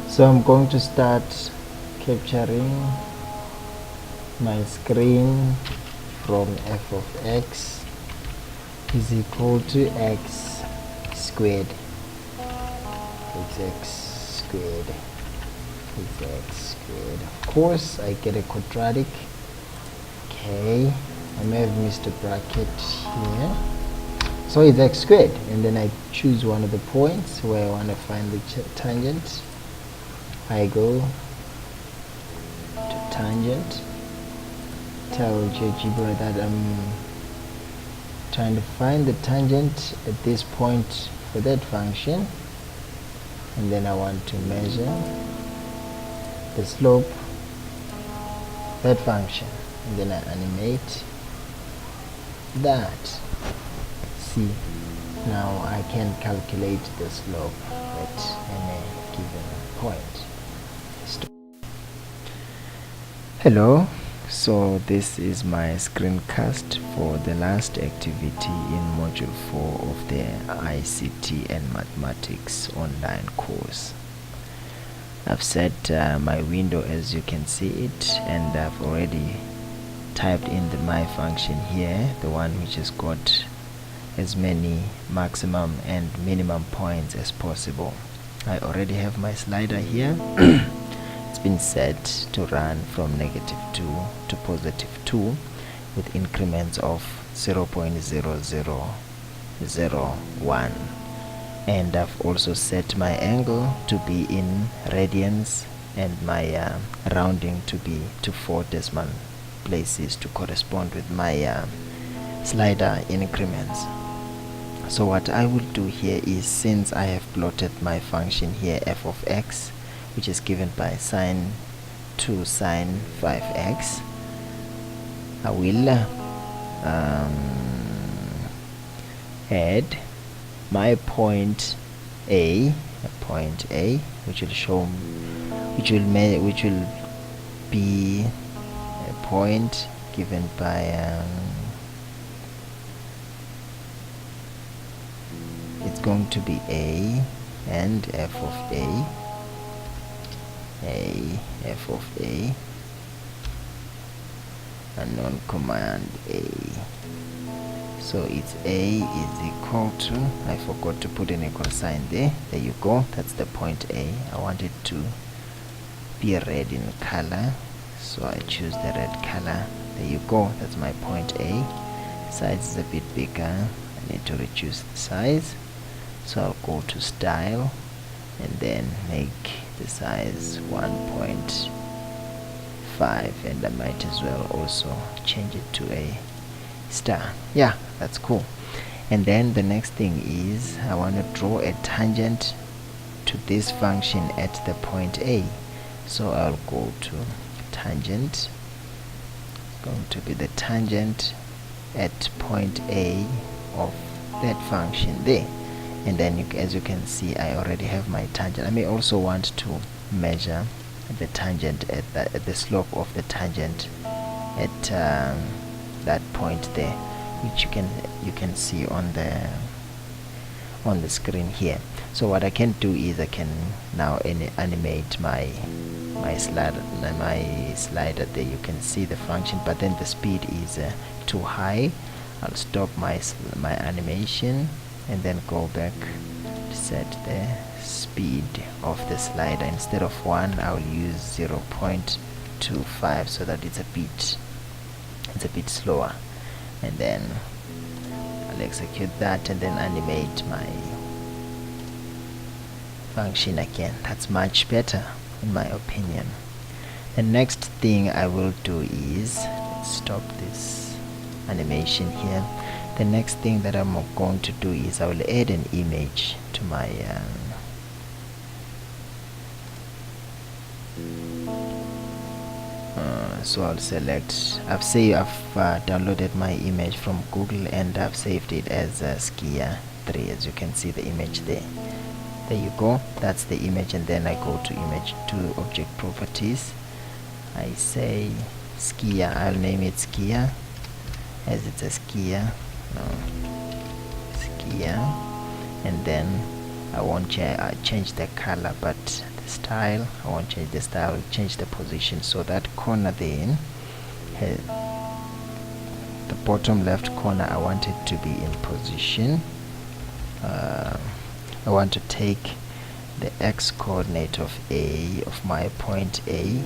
So I'm going to start capturing my screen from f of x is equal to x squared. It's x squared. It's x squared. Of course, I get a quadratic. Okay, I may have missed a bracket here. So it's x squared, and then I choose one of the points where I want to find the tangent. I go to tangent, tell GeoGebra that I'm trying to find the tangent at this point for that function, and then I want to measure the slope that function, and then I animate that. See, now I can calculate the slope at any given point. Hello, so this is my screencast for the last activity in module 4 of the ICT and Mathematics online course. I've set my window as you can see it, and I've already typed in the my function here, the one which has got as many maximum and minimum points as possible. I already have my slider here. It's been set to run from -2 to +2 with increments of 0.0001, and I've also set my angle to be in radians and my rounding to be to 4 decimal places to correspond with my slider increments. So what I will do here is, since I have plotted my function here f of x, which is given by sine 2 sine 5x, I will add my point A, which will show, which will be a point given by it's going to be A and f of f of A, unknown command A. So it's A is equal to, I forgot to put an equal sign there. There you go, that's the point A. I want it to be red in color, so I choose the red color. There you go, that's my point A. Size is a bit bigger, I need to reduce the size, so I'll go to style and then make the size 1.5, and I might as well also change it to a star. Yeah, that's cool. And then the next thing is, I want to draw a tangent to this function at the point A. So I'll go to tangent, going to be the tangent at point A of that function there. And then as you can see, I already have my tangent. I may also want to measure the tangent at the slope of the tangent at that point there, which you can see on on the screen here. So what I can do is I can now animate my slider there. You can see the function, but then the speed is too high. I'll stop my animation and then go back to set the speed of the slider. Instead of 1, I'll use 0.25 so that it's a bit slower, and then I'll execute that and then animate my function again. That's much better in my opinion. The next thing I will do is, let's stop this animation here. The next thing that I'm going to do is I will add an image to my so I'll select, I've downloaded my image from Google and I've saved it as Skia 3. As you can see the image there. There you go, that's the image. And then I go to image to object properties. I say Skia, I'll name it Skia as it's a Skia. Skia. And then I won't change the color, but the style, I won't change the style, I'll change the position. So that corner then, the bottom left corner, I want it to be in position. I want to take the x coordinate of A, of my point A,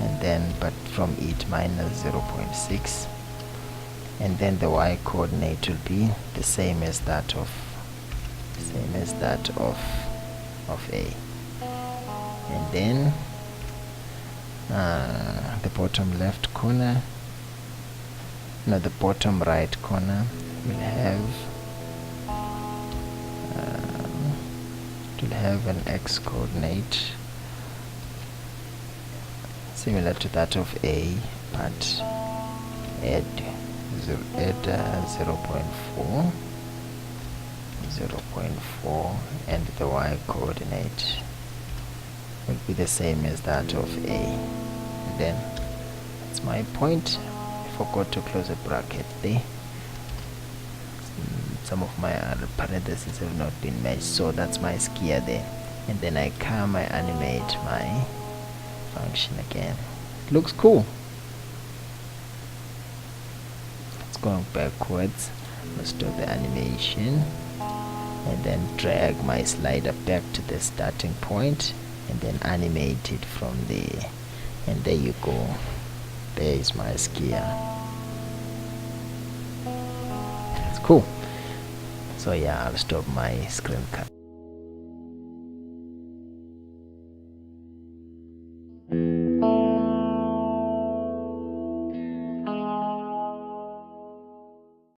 and then but from it minus 0.6, and then the y coordinate will be the same as that of A, and then the bottom left corner, no, the bottom right corner will have an x coordinate similar to that of A, but add 0.4, and the y coordinate will be the same as that of A. And then that's my point. I forgot to close a bracket there. Some of my other parentheses have not been matched, so that's my Skia there. And then I animate my function again. It looks cool. It's going backwards. Let's do the animation and then drag my slider back to the starting point and then animate it from there. And there you go. There is my Skia. It's cool. So yeah, I'll stop my screen cap.